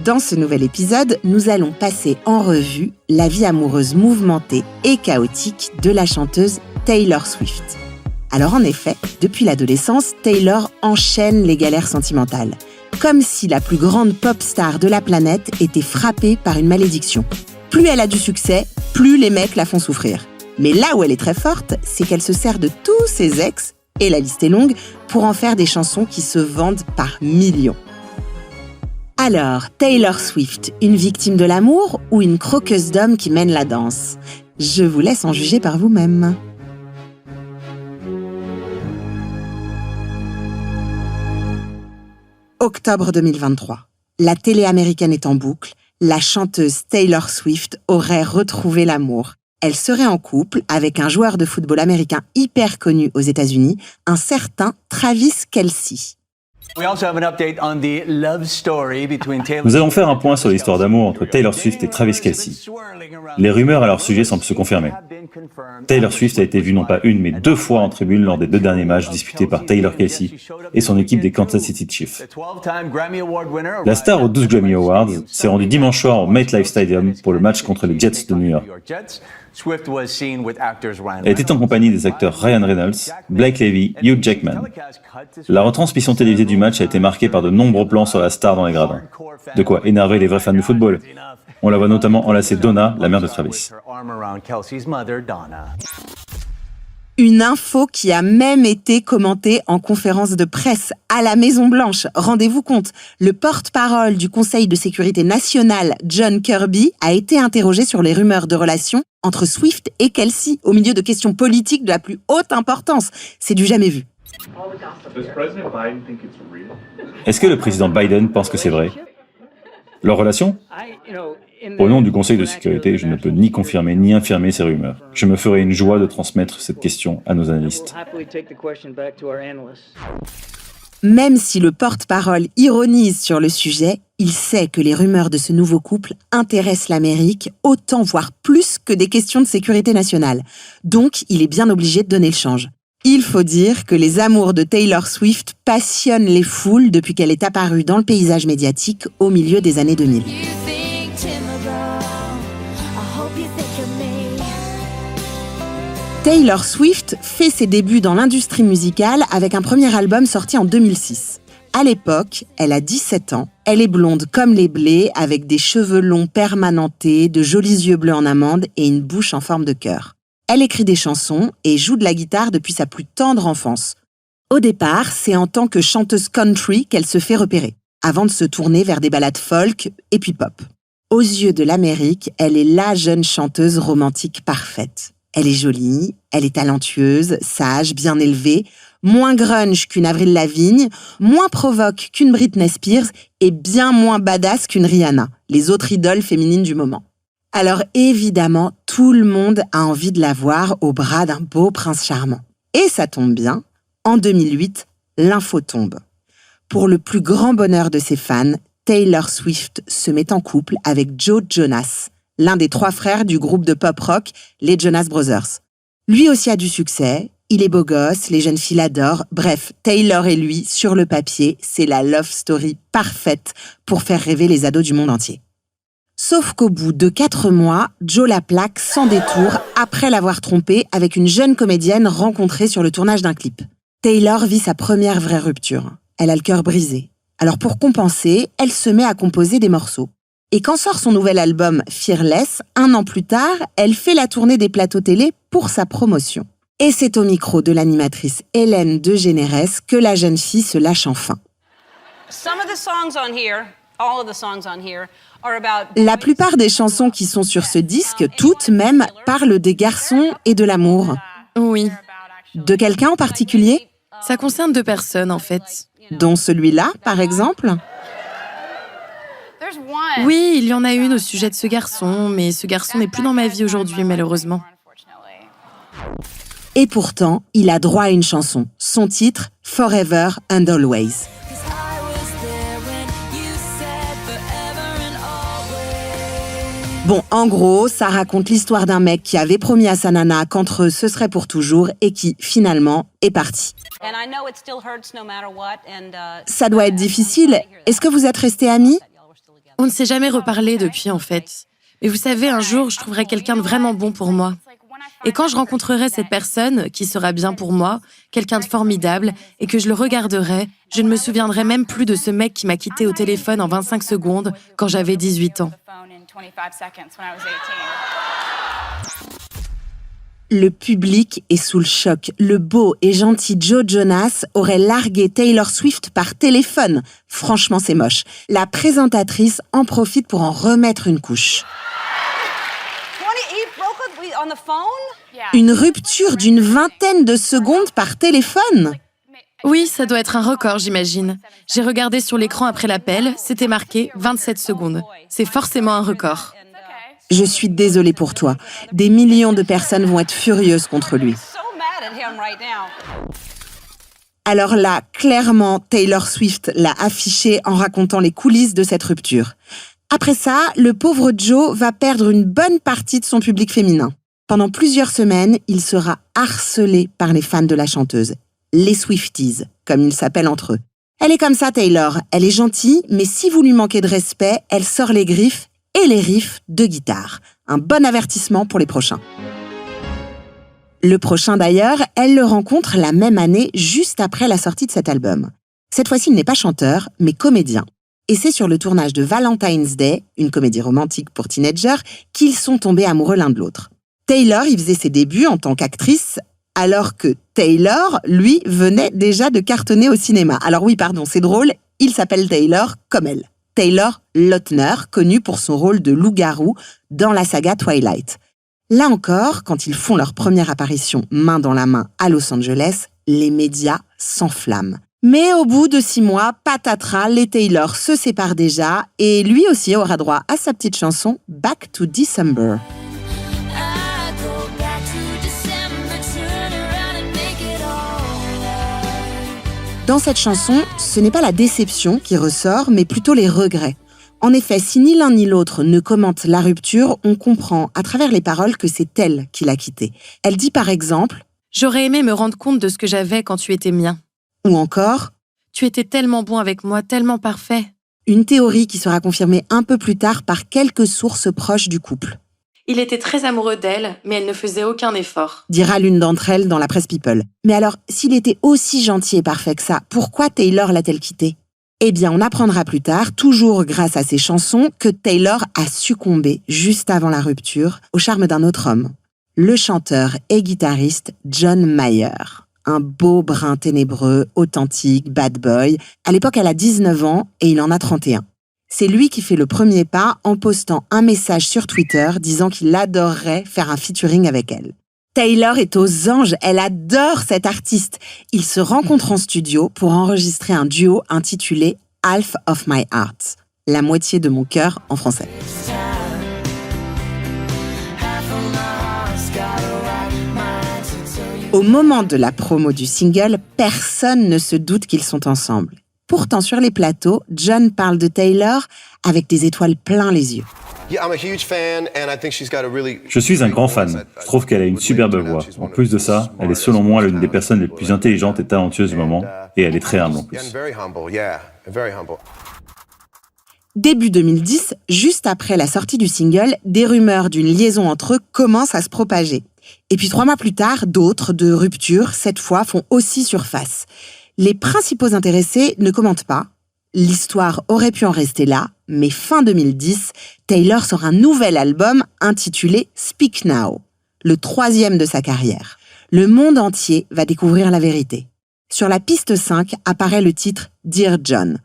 Dans ce nouvel épisode, nous allons passer en revue la vie amoureuse mouvementée et chaotique de la chanteuse Taylor Swift. Alors en effet, depuis l'adolescence, Taylor enchaîne les galères sentimentales. Comme si la plus grande pop star de la planète était frappée par une malédiction. Plus elle a du succès, plus les mecs la font souffrir. Mais là où elle est très forte, c'est qu'elle se sert de tous ses ex, et la liste est longue, pour en faire des chansons qui se vendent par millions. Alors, Taylor Swift, une victime de l'amour ou une croqueuse d'hommes qui mène la danse ? Je vous laisse en juger par vous-même. Octobre 2023. La télé américaine est en boucle. La chanteuse Taylor Swift aurait retrouvé l'amour. Elle serait en couple avec un joueur de football américain hyper connu aux États-Unis, un certain Travis Kelce. Nous allons faire un point sur l'histoire d'amour entre Taylor Swift et Travis Kelce. Les rumeurs à leur sujet semblent se confirmer. Taylor Swift a été vue non pas une, mais 2 fois en tribune lors des 2 derniers matchs disputés par Taylor Kelce et son équipe des Kansas City Chiefs. La star aux 12 Grammy Awards s'est rendue dimanche soir au MetLife Stadium pour le match contre les Jets de New York. Elle était en compagnie des acteurs Ryan Reynolds, Blake Lively, Hugh Jackman. La retransmission télévisée du match a été marquée par de nombreux plans sur la star dans les gradins. De quoi énerver les vrais fans de football. On la voit notamment enlacer Donna, la mère de Travis. Une info qui a même été commentée en conférence de presse à la Maison-Blanche. Rendez-vous compte, le porte-parole du Conseil de sécurité nationale, John Kirby, a été interrogé sur les rumeurs de relations entre Swift et Kelce, au milieu de questions politiques de la plus haute importance. C'est du jamais vu. Est-ce que le président Biden pense que c'est vrai ? Leur relation ? Au nom du Conseil de sécurité, je ne peux ni confirmer ni infirmer ces rumeurs. Je me ferai une joie de transmettre cette question à nos analystes. Même si le porte-parole ironise sur le sujet, il sait que les rumeurs de ce nouveau couple intéressent l'Amérique autant, voire plus que des questions de sécurité nationale. Donc, il est bien obligé de donner le change. Il faut dire que les amours de Taylor Swift passionnent les foules depuis qu'elle est apparue dans le paysage médiatique au milieu des années 2000. Taylor Swift fait ses débuts dans l'industrie musicale avec un premier album sorti en 2006. À l'époque, elle a 17 ans, elle est blonde comme les blés, avec des cheveux longs permanentés, de jolis yeux bleus en amande et une bouche en forme de cœur. Elle écrit des chansons et joue de la guitare depuis sa plus tendre enfance. Au départ, c'est en tant que chanteuse country qu'elle se fait repérer, avant de se tourner vers des ballades folk et puis pop. Aux yeux de l'Amérique, elle est la jeune chanteuse romantique parfaite. Elle est jolie, elle est talentueuse, sage, bien élevée, moins grunge qu'une Avril Lavigne, moins provoque qu'une Britney Spears et bien moins badass qu'une Rihanna, les autres idoles féminines du moment. Alors évidemment, tout le monde a envie de la voir au bras d'un beau prince charmant. Et ça tombe bien, en 2008, l'info tombe. Pour le plus grand bonheur de ses fans, Taylor Swift se met en couple avec Joe Jonas, l'un des 3 frères du groupe de pop-rock, les Jonas Brothers. Lui aussi a du succès, il est beau gosse, les jeunes filles l'adorent. Bref, Taylor et lui, sur le papier, c'est la love story parfaite pour faire rêver les ados du monde entier. Sauf qu'au bout de 4 mois, Joe la plaque sans détour après l'avoir trompée avec une jeune comédienne rencontrée sur le tournage d'un clip. Taylor vit sa première vraie rupture. Elle a le cœur brisé. Alors pour compenser, elle se met à composer des morceaux. Et quand sort son nouvel album Fearless, 1 an plus tard, elle fait la tournée des plateaux télé pour sa promotion. Et c'est au micro de l'animatrice Hélène DeGeneres que la jeune fille se lâche enfin. La plupart des chansons qui sont sur ce disque, toutes même, parlent des garçons et de l'amour. Oui. De quelqu'un en particulier ? Ça concerne 2 personnes, en fait. Dont celui-là, par exemple ? Oui, il y en a une au sujet de ce garçon, mais ce garçon n'est plus dans ma vie aujourd'hui, malheureusement. Et pourtant, il a droit à une chanson. Son titre, Forever and Always. Bon, en gros, ça raconte l'histoire d'un mec qui avait promis à sa nana qu'entre eux, ce serait pour toujours et qui, finalement, est parti. Ça doit être difficile. Est-ce que vous êtes restés amis ? On ne s'est jamais reparlé depuis, en fait. Mais vous savez, un jour, je trouverai quelqu'un de vraiment bon pour moi. Et quand je rencontrerai cette personne, qui sera bien pour moi, quelqu'un de formidable, et que je le regarderai, je ne me souviendrai même plus de ce mec qui m'a quitté au téléphone en 25 secondes quand j'avais 18 ans. Le public est sous le choc. Le beau et gentil Joe Jonas aurait largué Taylor Swift par téléphone. Franchement, c'est moche. La présentatrice en profite pour en remettre une couche. Une rupture d'une vingtaine de secondes par téléphone ? Oui, ça doit être un record, j'imagine. J'ai regardé sur l'écran après l'appel, c'était marqué 27 secondes. C'est forcément un record. Je suis désolée pour toi. Des millions de personnes vont être furieuses contre lui. Alors là, clairement, Taylor Swift l'a affiché en racontant les coulisses de cette rupture. Après ça, le pauvre Joe va perdre une bonne partie de son public féminin. Pendant plusieurs semaines, il sera harcelé par les fans de la chanteuse. Les Swifties, comme ils s'appellent entre eux. Elle est comme ça, Taylor. Elle est gentille, mais si vous lui manquez de respect, elle sort les griffes et les riffs de guitare. Un bon avertissement pour les prochains. Le prochain d'ailleurs, elle le rencontre la même année, juste après la sortie de cet album. Cette fois-ci, il n'est pas chanteur, mais comédien. Et c'est sur le tournage de Valentine's Day, une comédie romantique pour teenagers, qu'ils sont tombés amoureux l'un de l'autre. Taylor y faisait ses débuts en tant qu'actrice, alors que Taylor, lui, venait déjà de cartonner au cinéma. Alors oui, pardon, c'est drôle, il s'appelle Taylor comme elle. Taylor Lautner, connu pour son rôle de loup-garou dans la saga Twilight. Là encore, quand ils font leur première apparition main dans la main à Los Angeles, les médias s'enflamment. Mais au bout de 6 mois, patatras, les Taylor se séparent déjà et lui aussi aura droit à sa petite chanson « Back to December ». Dans cette chanson, ce n'est pas la déception qui ressort, mais plutôt les regrets. En effet, si ni l'un ni l'autre ne commente la rupture, on comprend à travers les paroles que c'est elle qui l'a quitté. Elle dit par exemple « J'aurais aimé me rendre compte de ce que j'avais quand tu étais mien. » Ou encore « Tu étais tellement bon avec moi, tellement parfait. » Une théorie qui sera confirmée un peu plus tard par quelques sources proches du couple. Il était très amoureux d'elle, mais elle ne faisait aucun effort. Dira l'une d'entre elles dans la presse People. Mais alors, s'il était aussi gentil et parfait que ça, pourquoi Taylor l'a-t-elle quitté ? Eh bien, on apprendra plus tard, toujours grâce à ses chansons, que Taylor a succombé, juste avant la rupture, au charme d'un autre homme. Le chanteur et guitariste John Mayer. Un beau brun ténébreux, authentique, bad boy. À l'époque, elle a 19 ans et il en a 31. C'est lui qui fait le premier pas en postant un message sur Twitter disant qu'il adorerait faire un featuring avec elle. Taylor est aux anges, elle adore cet artiste. Ils se rencontrent en studio pour enregistrer un duo intitulé « Half of my heart », la moitié de mon cœur en français. Au moment de la promo du single, personne ne se doute qu'ils sont ensemble. Pourtant, sur les plateaux, John parle de Taylor avec des étoiles plein les yeux. Je suis un grand fan. Je trouve qu'elle a une superbe voix. En plus de ça, elle est selon moi l'une des personnes les plus intelligentes et talentueuses du moment, et elle est très humble en plus. Début 2010, juste après la sortie du single, des rumeurs d'une liaison entre eux commencent à se propager. Et puis 3 mois plus tard, d'autres de rupture, cette fois, font aussi surface. Les principaux intéressés ne commentent pas. L'histoire aurait pu en rester là, mais fin 2010, Taylor sort un nouvel album intitulé Speak Now, le 3e de sa carrière. Le monde entier va découvrir la vérité. Sur la piste 5 apparaît le titre Dear John.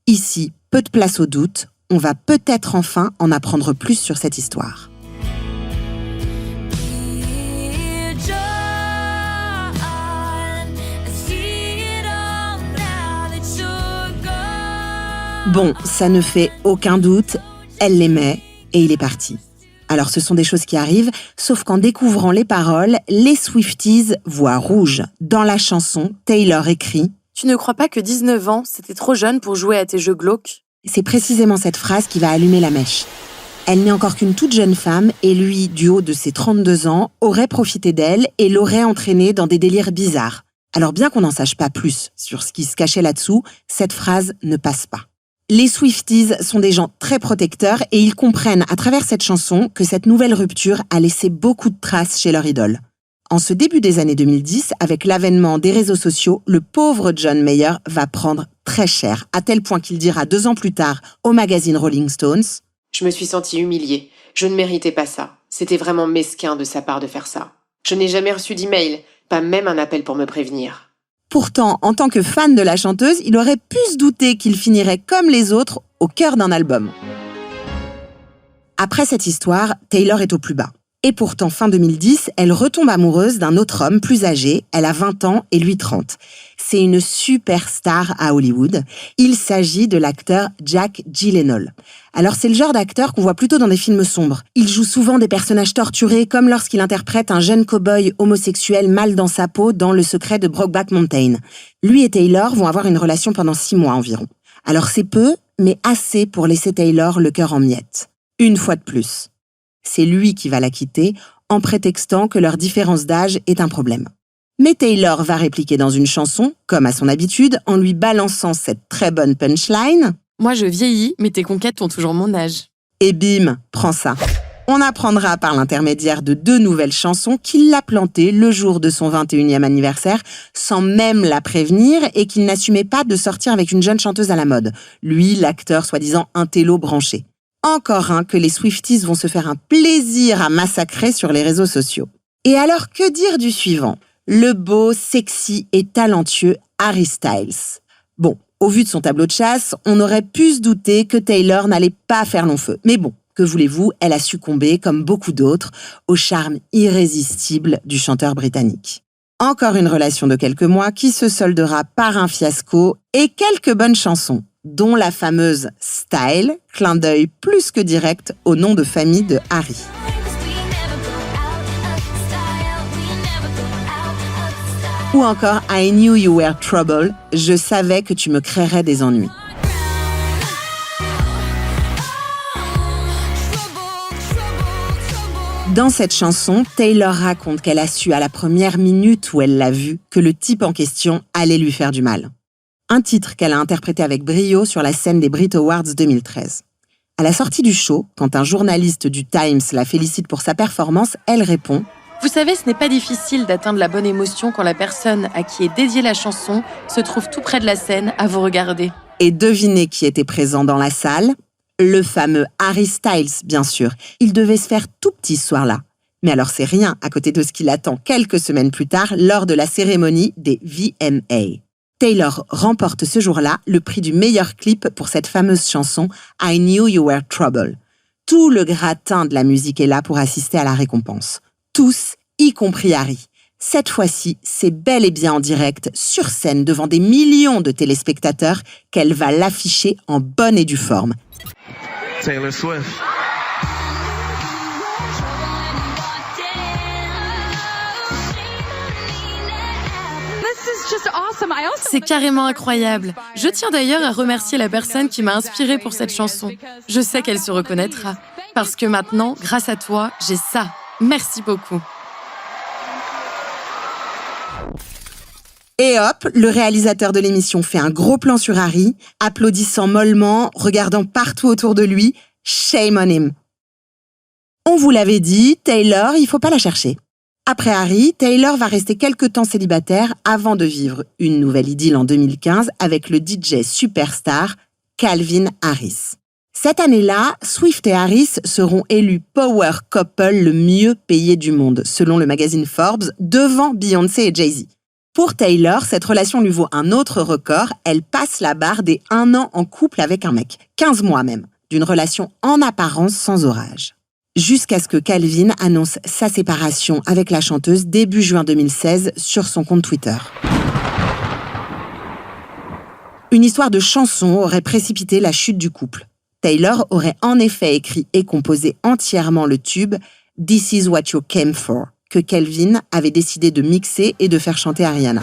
Ici, peu de place au doute, on va peut-être enfin en apprendre plus sur cette histoire. Bon, ça ne fait aucun doute, elle l'aimait et il est parti. Alors ce sont des choses qui arrivent, sauf qu'en découvrant les paroles, les Swifties voient rouge. Dans la chanson, Taylor écrit « Tu ne crois pas que 19 ans, c'était trop jeune pour jouer à tes jeux glauques ?» C'est précisément cette phrase qui va allumer la mèche. Elle n'est encore qu'une toute jeune femme et lui, du haut de ses 32 ans, aurait profité d'elle et l'aurait entraînée dans des délires bizarres. Alors bien qu'on n'en sache pas plus sur ce qui se cachait là-dessous, cette phrase ne passe pas. Les Swifties sont des gens très protecteurs et ils comprennent à travers cette chanson que cette nouvelle rupture a laissé beaucoup de traces chez leur idole. En ce début des années 2010, avec l'avènement des réseaux sociaux, le pauvre John Mayer va prendre très cher, à tel point qu'il dira 2 ans plus tard au magazine Rolling Stones « Je me suis sentie humiliée. Je ne méritais pas ça. C'était vraiment mesquin de sa part de faire ça. Je n'ai jamais reçu d'email, pas même un appel pour me prévenir. » Pourtant, en tant que fan de la chanteuse, il aurait pu se douter qu'il finirait comme les autres au cœur d'un album. Après cette histoire, Taylor est au plus bas. Et pourtant, fin 2010, elle retombe amoureuse d'un autre homme plus âgé. Elle a 20 ans et lui 30. C'est une superstar à Hollywood. Il s'agit de l'acteur Jack Gyllenhaal. Alors c'est le genre d'acteur qu'on voit plutôt dans des films sombres. Il joue souvent des personnages torturés, comme lorsqu'il interprète un jeune cow-boy homosexuel mal dans sa peau dans Le secret de Brokeback Mountain. Lui et Taylor vont avoir une relation pendant 6 mois environ. Alors c'est peu, mais assez pour laisser Taylor le cœur en miettes. Une fois de plus. C'est lui qui va la quitter, en prétextant que leur différence d'âge est un problème. Mais Taylor va répliquer dans une chanson, comme à son habitude, en lui balançant cette très bonne punchline. « Moi, je vieillis, mais tes conquêtes ont toujours mon âge. » Et bim, prends ça. On apprendra par l'intermédiaire de 2 nouvelles chansons qu'il l'a plantée le jour de son 21e anniversaire, sans même la prévenir, et qu'il n'assumait pas de sortir avec une jeune chanteuse à la mode. Lui, l'acteur soi-disant intello branché. Encore un que les Swifties vont se faire un plaisir à massacrer sur les réseaux sociaux. Et alors, que dire du suivant ? Le beau, sexy et talentueux Harry Styles. Bon, au vu de son tableau de chasse, on aurait pu se douter que Taylor n'allait pas faire long feu. Mais bon, que voulez-vous, elle a succombé, comme beaucoup d'autres, au charme irrésistible du chanteur britannique. Encore une relation de quelques mois qui se soldera par un fiasco et quelques bonnes chansons, dont la fameuse Style, clin d'œil plus que direct au nom de famille de Harry. Ou encore I Knew You Were Trouble, je savais que tu me créerais des ennuis. Dans cette chanson, Taylor raconte qu'elle a su à la première minute où elle l'a vu que le type en question allait lui faire du mal. Un titre qu'elle a interprété avec brio sur la scène des Brit Awards 2013. À la sortie du show, quand un journaliste du Times la félicite pour sa performance, elle répond « Vous savez, ce n'est pas difficile d'atteindre la bonne émotion quand la personne à qui est dédiée la chanson se trouve tout près de la scène à vous regarder. » Et devinez qui était présent dans la salle ? Le fameux Harry Styles, bien sûr. Il devait se faire tout petit ce soir-là. Mais alors c'est rien à côté de ce qui l'attend quelques semaines plus tard lors de la cérémonie des VMA. Taylor remporte ce jour-là le prix du meilleur clip pour cette fameuse chanson « I Knew You Were Trouble ». Tout le gratin de la musique est là pour assister à la récompense. Tous, y compris Harry. Cette fois-ci, c'est bel et bien en direct, sur scène, devant des millions de téléspectateurs, qu'elle va l'afficher en bonne et due forme. Taylor Swift. C'est carrément incroyable. Je tiens d'ailleurs à remercier la personne qui m'a inspirée pour cette chanson. Je sais qu'elle se reconnaîtra. Parce que maintenant, grâce à toi, j'ai ça. Merci beaucoup. Et hop, le réalisateur de l'émission fait un gros plan sur Harry, applaudissant mollement, regardant partout autour de lui. Shame on him. On vous l'avait dit, Taylor, il faut pas la chercher. Après Harry, Taylor va rester quelque temps célibataire avant de vivre une nouvelle idylle en 2015 avec le DJ superstar Calvin Harris. Cette année-là, Swift et Harris seront élus Power Couple le mieux payé du monde, selon le magazine Forbes, devant Beyoncé et Jay-Z. Pour Taylor, cette relation lui vaut un autre record, elle passe la barre des 1 an en couple avec un mec, 15 mois même, d'une relation en apparence sans orage. Jusqu'à ce que Calvin annonce sa séparation avec la chanteuse début juin 2016 sur son compte Twitter. Une histoire de chanson aurait précipité la chute du couple. Taylor aurait en effet écrit et composé entièrement le tube « This is what you came for » que Calvin avait décidé de mixer et de faire chanter Ariana.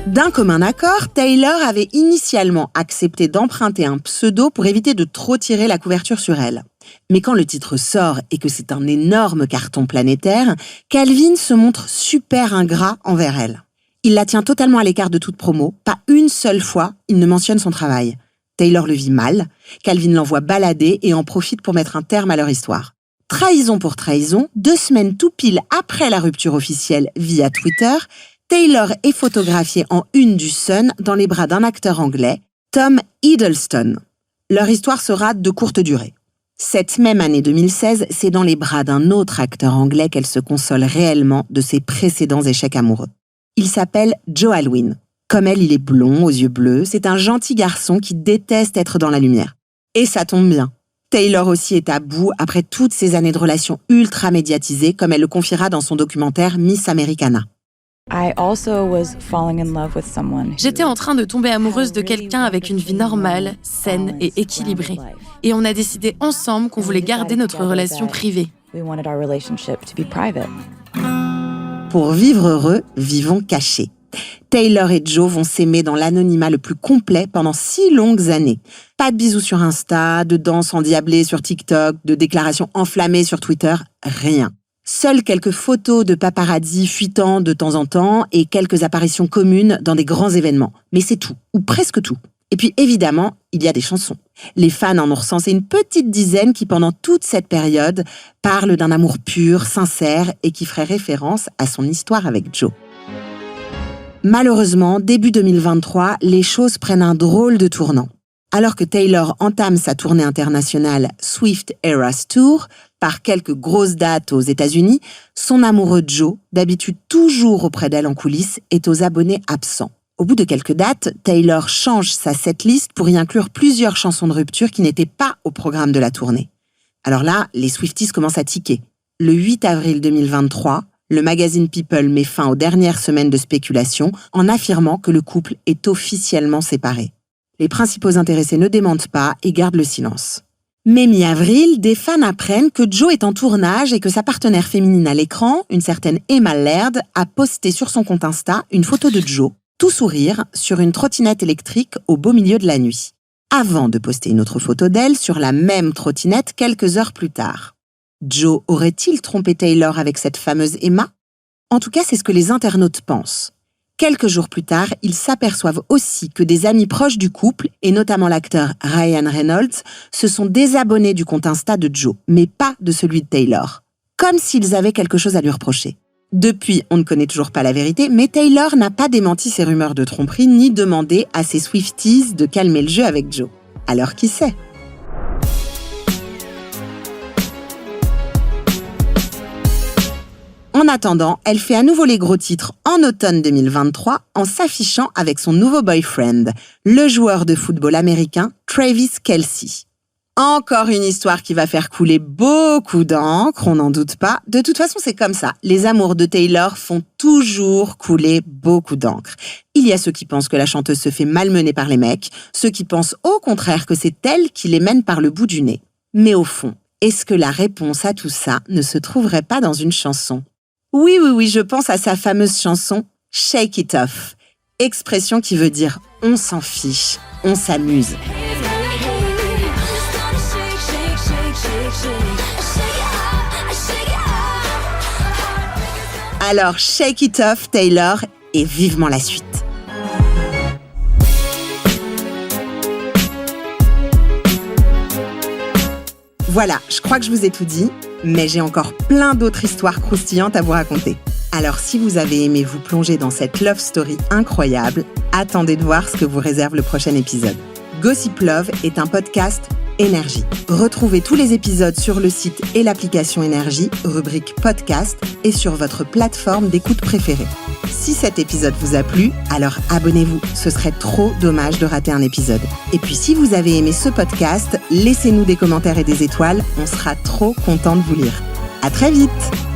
D'un commun accord, Taylor avait initialement accepté d'emprunter un pseudo pour éviter de trop tirer la couverture sur elle. Mais quand le titre sort et que c'est un énorme carton planétaire, Calvin se montre super ingrat envers elle. Il la tient totalement à l'écart de toute promo, pas une seule fois il ne mentionne son travail. Taylor le vit mal, Calvin l'envoie balader et en profite pour mettre un terme à leur histoire. Trahison pour trahison, 2 semaines tout pile après la rupture officielle via Twitter, Taylor est photographiée en une du Sun dans les bras d'un acteur anglais, Tom Hiddleston. Leur histoire sera de courte durée. Cette même année 2016, c'est dans les bras d'un autre acteur anglais qu'elle se console réellement de ses précédents échecs amoureux. Il s'appelle Joe Alwyn. Comme elle, il est blond, aux yeux bleus, c'est un gentil garçon qui déteste être dans la lumière. Et ça tombe bien. Taylor aussi est à bout après toutes ces années de relations ultra médiatisées, comme elle le confiera dans son documentaire Miss Americana. J'étais en train de tomber amoureuse de quelqu'un avec une vie normale, saine et équilibrée. Et on a décidé ensemble qu'on voulait garder notre relation privée. Pour vivre heureux, vivons cachés. Taylor et Joe vont s'aimer dans l'anonymat le plus complet pendant 6 longues années. Pas de bisous sur Insta, de danses endiablées sur TikTok, de déclarations enflammées sur Twitter, rien. Seules quelques photos de paparazzi fuitant de temps en temps et quelques apparitions communes dans des grands événements. Mais c'est tout, ou presque tout. Et puis évidemment, il y a des chansons. Les fans en ont recensé une petite dizaine qui, pendant toute cette période, parlent d'un amour pur, sincère et qui ferait référence à son histoire avec Joe. Malheureusement, début 2023, les choses prennent un drôle de tournant. Alors que Taylor entame sa tournée internationale Swift Eras Tour, par quelques grosses dates aux États-Unis, son amoureux Joe, d'habitude toujours auprès d'elle en coulisses, est aux abonnés absents. Au bout de quelques dates, Taylor change sa setlist pour y inclure plusieurs chansons de rupture qui n'étaient pas au programme de la tournée. Alors là, les Swifties commencent à tiquer. Le 8 avril 2023, le magazine People met fin aux dernières semaines de spéculation en affirmant que le couple est officiellement séparé. Les principaux intéressés ne démentent pas et gardent le silence. Mais mi-avril, des fans apprennent que Joe est en tournage et que sa partenaire féminine à l'écran, une certaine Emma Laird, a posté sur son compte Insta une photo de Joe, tout sourire, sur une trottinette électrique au beau milieu de la nuit. Avant de poster une autre photo d'elle sur la même trottinette quelques heures plus tard. Joe aurait-il trompé Taylor avec cette fameuse Emma ? En tout cas, c'est ce que les internautes pensent. Quelques jours plus tard, ils s'aperçoivent aussi que des amis proches du couple, et notamment l'acteur Ryan Reynolds, se sont désabonnés du compte Insta de Joe, mais pas de celui de Taylor. Comme s'ils avaient quelque chose à lui reprocher. Depuis, on ne connaît toujours pas la vérité, mais Taylor n'a pas démenti ces rumeurs de tromperie ni demandé à ses Swifties de calmer le jeu avec Joe. Alors qui sait ? En attendant, elle fait à nouveau les gros titres en automne 2023 en s'affichant avec son nouveau boyfriend, le joueur de football américain Travis Kelce. Encore une histoire qui va faire couler beaucoup d'encre, on n'en doute pas. De toute façon, c'est comme ça. Les amours de Taylor font toujours couler beaucoup d'encre. Il y a ceux qui pensent que la chanteuse se fait malmener par les mecs, ceux qui pensent au contraire que c'est elle qui les mène par le bout du nez. Mais au fond, est-ce que la réponse à tout ça ne se trouverait pas dans une chanson ? Oui, je pense à sa fameuse chanson « Shake it off », expression qui veut dire « on s'en fiche, on s'amuse ». Alors, shake it off, Taylor, et vivement la suite. Voilà, je crois que je vous ai tout dit, mais j'ai encore plein d'autres histoires croustillantes à vous raconter. Alors, si vous avez aimé vous plonger dans cette love story incroyable, attendez de voir ce que vous réserve le prochain épisode. Gossip Love est un podcast Énergie. Retrouvez tous les épisodes sur le site et l'application Énergie, rubrique podcast, et sur votre plateforme d'écoute préférée. Si cet épisode vous a plu, alors abonnez-vous, ce serait trop dommage de rater un épisode. Et puis si vous avez aimé ce podcast, laissez-nous des commentaires et des étoiles, on sera trop content de vous lire. À très vite!